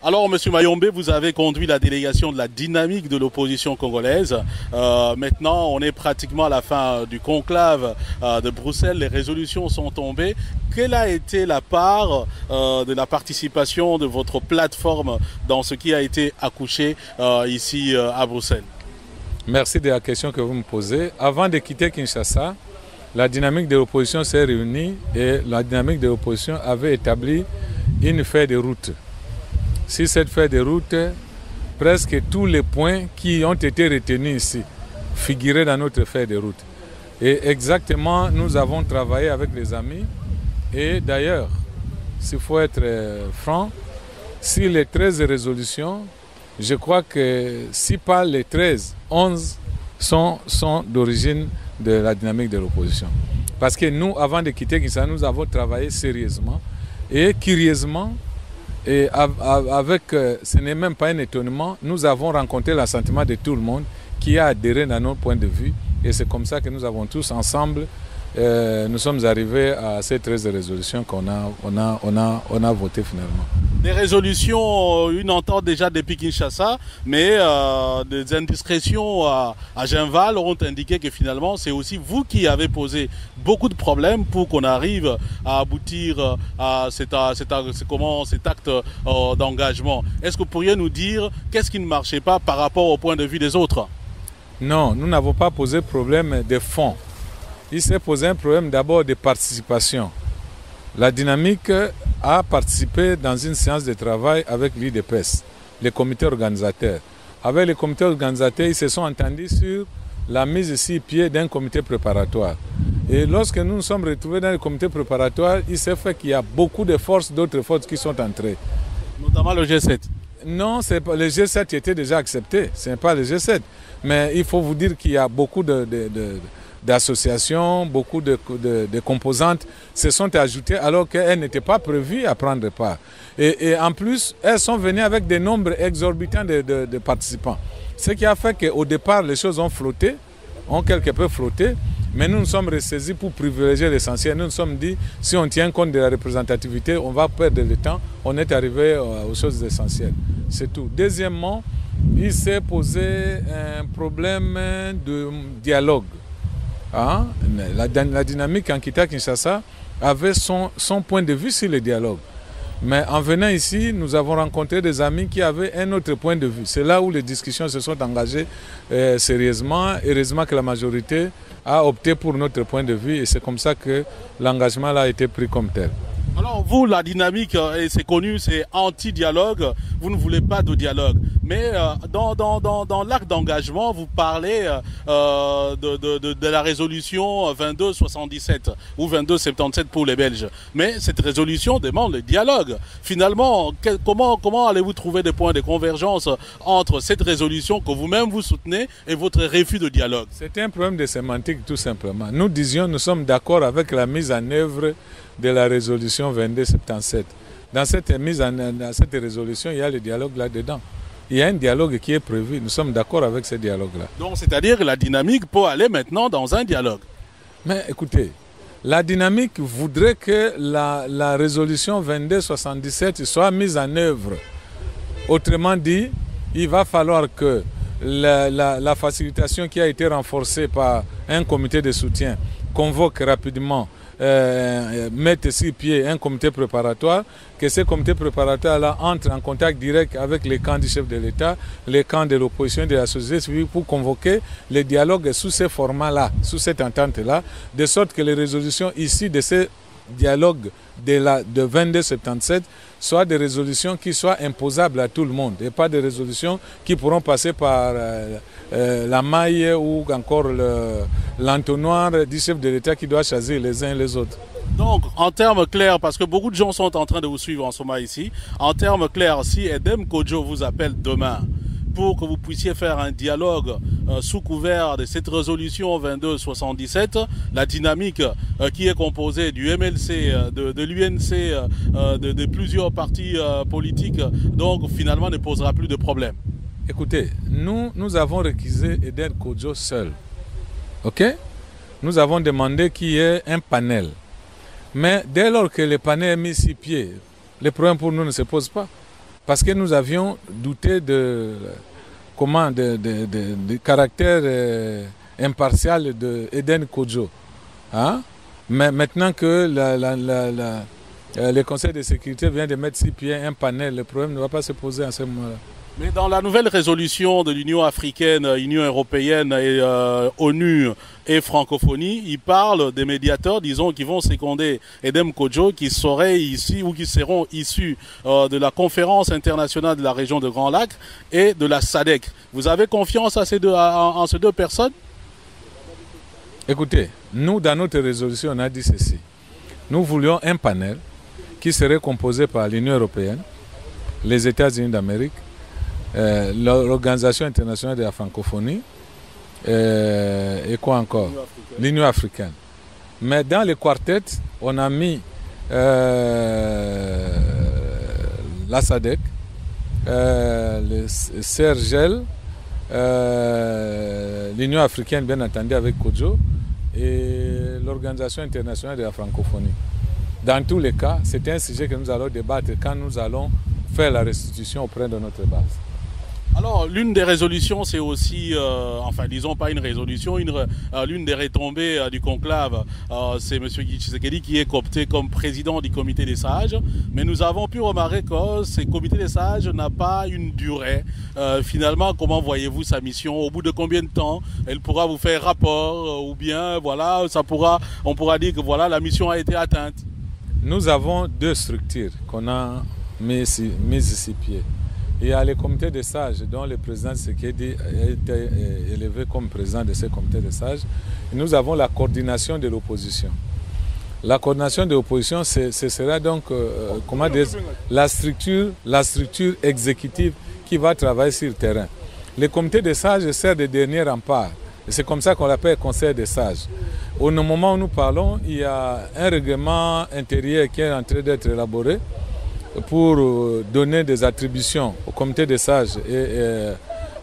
Alors, Monsieur Mayombe, vous avez conduit la délégation de la dynamique de l'opposition congolaise. Maintenant, on est pratiquement à la fin du conclave de Bruxelles. Les résolutions sont tombées. Quelle a été la part de la participation de votre plateforme dans ce qui a été accouché ici à Bruxelles? Merci de la question que vous me posez. Avant de quitter Kinshasa, la dynamique de l'opposition s'est réunie et la dynamique de l'opposition avait établi une feuille de route. Sur cette feuille de route, presque tous les points qui ont été retenus ici figuraient dans notre feuille de route. Et exactement, nous avons travaillé avec les amis. Et d'ailleurs, s'il faut être franc, si les 13 résolutions, je crois que si pas les 13, 11 sont d'origine de la dynamique de l'opposition. Parce que nous, avant de quitter Kinshasa, nous avons travaillé sérieusement et curieusement, et avec, ce n'est même pas un étonnement, nous avons rencontré l'assentiment de tout le monde qui a adhéré à notre point de vue. Et c'est comme ça que nous avons tous ensemble, nous sommes arrivés à ces 13 résolutions qu'on a votées finalement. Des résolutions, une entente déjà depuis Kinshasa, mais des indiscrétions à Genval ont indiqué que finalement c'est aussi vous qui avez posé beaucoup de problèmes pour qu'on arrive à aboutir à cet acte d'engagement. Est-ce que vous pourriez nous dire qu'est-ce qui ne marchait pas par rapport au point de vue des autres? Non, nous n'avons pas posé problème de fond. Il s'est posé un problème d'abord de participation. La dynamique a participé dans une séance de travail avec l'IDPS, les comités organisateurs. Avec les comités organisateurs, ils se sont entendus sur la mise sur pied d'un comité préparatoire. Et lorsque nous nous sommes retrouvés dans le comité préparatoire, il s'est fait qu'il y a beaucoup de forces, d'autres forces qui sont entrées. Notamment le G7. Non, le G7 était déjà accepté, ce n'est pas le G7. Mais il faut vous dire qu'il y a beaucoup d'associations, beaucoup de composantes se sont ajoutées alors qu'elles n'étaient pas prévues à prendre part. Et en plus, elles sont venues avec des nombres exorbitants de participants. Ce qui a fait qu'au départ, les choses ont flotté, ont quelque peu flotté, mais nous nous sommes ressaisis pour privilégier l'essentiel. Nous nous sommes dit, si on tient compte de la représentativité, on va perdre le temps. On est arrivé aux choses essentielles. C'est tout. Deuxièmement, il s'est posé un problème de dialogue. Hein? La dynamique en quittant Kinshasa avait son point de vue sur le dialogue. Mais en venant ici, nous avons rencontré des amis qui avaient un autre point de vue. C'est là où les discussions se sont engagées sérieusement. Heureusement que la majorité a opté pour notre point de vue et c'est comme ça que l'engagement a été pris comme tel. Alors vous, la dynamique, c'est connu, c'est anti-dialogue, vous ne voulez pas de dialogue. Mais dans l'acte d'engagement, vous parlez de la résolution 2277 ou 2277 pour les Belges. Mais cette résolution demande le dialogue. Finalement, comment allez-vous trouver des points de convergence entre cette résolution que vous-même vous soutenez et votre refus de dialogue? C'est un problème de sémantique tout simplement. Nous disions, nous sommes d'accord avec la mise en œuvre de la résolution 2277. Dans cette résolution, il y a le dialogue là-dedans. Il y a un dialogue qui est prévu. Nous sommes d'accord avec ce dialogue-là. Donc, c'est-à-dire que la dynamique peut aller maintenant dans un dialogue. Mais écoutez, la dynamique voudrait que la résolution 2277 soit mise en œuvre. Autrement dit, il va falloir que la facilitation qui a été renforcée par un comité de soutien convoque rapidement, mettre sur pied un comité préparatoire, que ce comité préparatoire-là entre en contact direct avec les camps du chef de l'État, les camps de l'opposition et de la société civile pour convoquer le dialogue sous ce format-là, sous cette entente-là, de sorte que les résolutions ici de ce dialogue de 2277 soient des résolutions qui soient imposables à tout le monde et pas des résolutions qui pourront passer par la maille ou encore l'entonnoir du chef de l'État qui doit choisir les uns et les autres. Donc, en termes clairs, parce que beaucoup de gens sont en train de vous suivre en ce moment ici, en termes clairs, si Edem Kodjo vous appelle demain pour que vous puissiez faire un dialogue sous couvert de cette résolution 2277, la dynamique qui est composée du MLC, de l'UNC, de plusieurs partis politiques, donc finalement ne posera plus de problème. Écoutez, nous avons réquisé Edem Kodjo seul. Ok? Nous avons demandé qu'il y ait un panel. Mais dès lors que le panel est mis sur pied, le problème pour nous ne se pose pas. parce que nous avions douté du caractère impartial de Eden Kodjo. Hein? Mais maintenant que le Conseil de sécurité vient de mettre sur pied un panel, le problème ne va pas se poser à ce moment-là. Mais dans la nouvelle résolution de l'Union africaine, Union européenne et ONU et francophonie, ils parlent des médiateurs, disons, qui vont seconder Edem Kodjo, qui seraient ici ou qui seront issus de la conférence internationale de la région de Grand Lac et de la SADC. Vous avez confiance en ces deux personnes? Écoutez, nous, dans notre résolution, on a dit ceci. Nous voulions un panel qui serait composé par l'Union européenne, les États-Unis d'Amérique, l'Organisation internationale de la francophonie et quoi encore? L'Union africaine. Mais dans les quartets, on a mis la SADC, le CERGEL, l'Union africaine bien entendu avec Kodjo et l'Organisation internationale de la francophonie. Dans tous les cas, c'est un sujet que nous allons débattre quand nous allons faire la restitution auprès de notre base. Alors, l'une des résolutions, c'est aussi, enfin, disons pas une résolution, l'une des retombées du conclave, c'est M. Tshisekedi qui est coopté comme président du comité des sages. Mais nous avons pu remarquer que ce comité des sages n'a pas une durée. Finalement, comment voyez-vous sa mission? Au bout de combien de temps elle pourra vous faire rapport? Ou bien, voilà, on pourra dire que voilà, la mission a été atteinte. Nous avons deux structures qu'on a mises ici pied. Il y a le comité des sages dont le président Tshisekedi a été élevé comme président de ce comité des sages. Et nous avons la coordination de l'opposition. La coordination de l'opposition, ce sera donc comment dire, la structure exécutive qui va travailler sur le terrain. Le comité des sages sert de dernier rempart. Et c'est comme ça qu'on l'appelle conseil des sages. Au moment où nous parlons, il y a un règlement intérieur qui est en train d'être élaboré pour donner des attributions au comité des sages et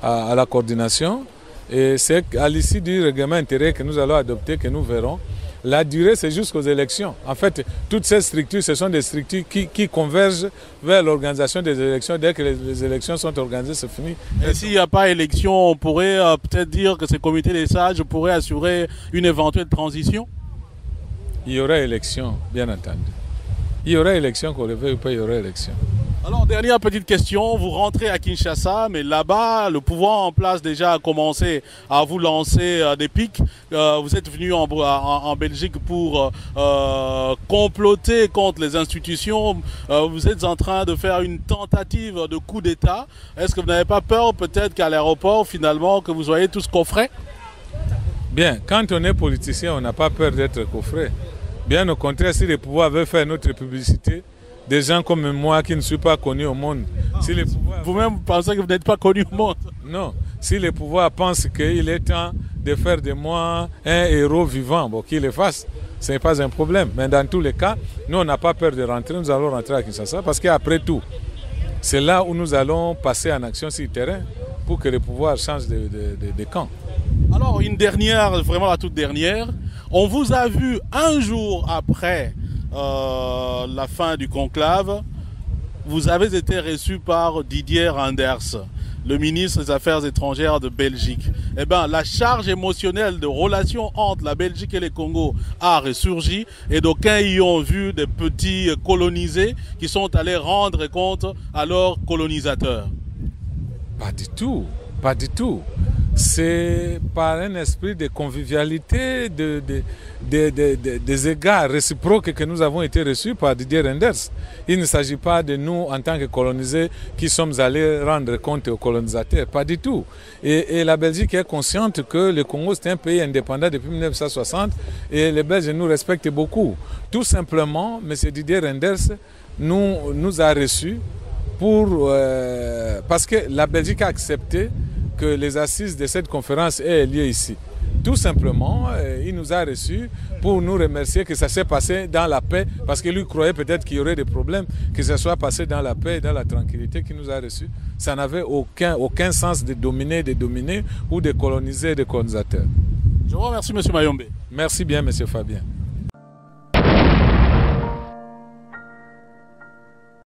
à la coordination. Et c'est à l'issue du règlement intérieur que nous allons adopter que nous verrons. La durée, c'est jusqu'aux élections. En fait, toutes ces structures, ce sont des structures qui convergent vers l'organisation des élections. Dès que les élections sont organisées, c'est fini. Et s'il n'y a pas élection, on pourrait peut-être dire que ce comité des sages pourrait assurer une éventuelle transition? Il y aura élection, bien entendu. Il y aura élection, qu'on le veuille ou pas, il y aura élection. Alors, dernière petite question, vous rentrez à Kinshasa, mais là-bas, le pouvoir en place déjà a commencé à vous lancer des pics. Vous êtes venu en Belgique pour comploter contre les institutions. Vous êtes en train de faire une tentative de coup d'État. Est-ce que vous n'avez pas peur peut-être qu'à l'aéroport, finalement, que vous soyez tous coffrés? Bien, quand on est politicien, on n'a pas peur d'être coffré. Bien au contraire, si le pouvoir veut faire notre publicité, des gens comme moi qui ne suis pas connu au monde. Si vous-même pensez que vous n'êtes pas connu au monde? Non. Si le pouvoir pense qu'il est temps de faire de moi un héros vivant, bon, qu'il le fasse, ce n'est pas un problème. Mais dans tous les cas, nous, on n'a pas peur de rentrer. Nous allons rentrer à Kinshasa parce qu'après tout, c'est là où nous allons passer en action sur le terrain pour que le pouvoir change de camp. Alors, une dernière, vraiment la toute dernière. On vous a vu un jour après la fin du conclave, vous avez été reçu par Didier Reynders, le ministre des Affaires étrangères de Belgique. Eh bien, la charge émotionnelle de relations entre la Belgique et le Congo a ressurgi et d'aucuns y ont vu des petits colonisés qui sont allés rendre compte à leurs colonisateurs. Pas du tout, pas du tout. C'est par un esprit de convivialité, des égards réciproques que nous avons été reçus par Didier Reynders. Il ne s'agit pas de nous, en tant que colonisés, qui sommes allés rendre compte aux colonisateurs. Pas du tout. Et la Belgique est consciente que le Congo, c'est un pays indépendant depuis 1960 et les Belges nous respectent beaucoup. Tout simplement, M. Didier Reynders nous a reçus parce que la Belgique a accepté que les assises de cette conférence aient lieu ici. Tout simplement, il nous a reçus pour nous remercier que ça s'est passé dans la paix, parce que lui croyait peut-être qu'il y aurait des problèmes, que ça soit passé dans la paix et dans la tranquillité qu'il nous a reçus. Ça n'avait aucun sens de dominer des dominés ou de coloniser des colonisateurs. Je vous remercie, M. Mayombe. Merci bien, M. Fabien.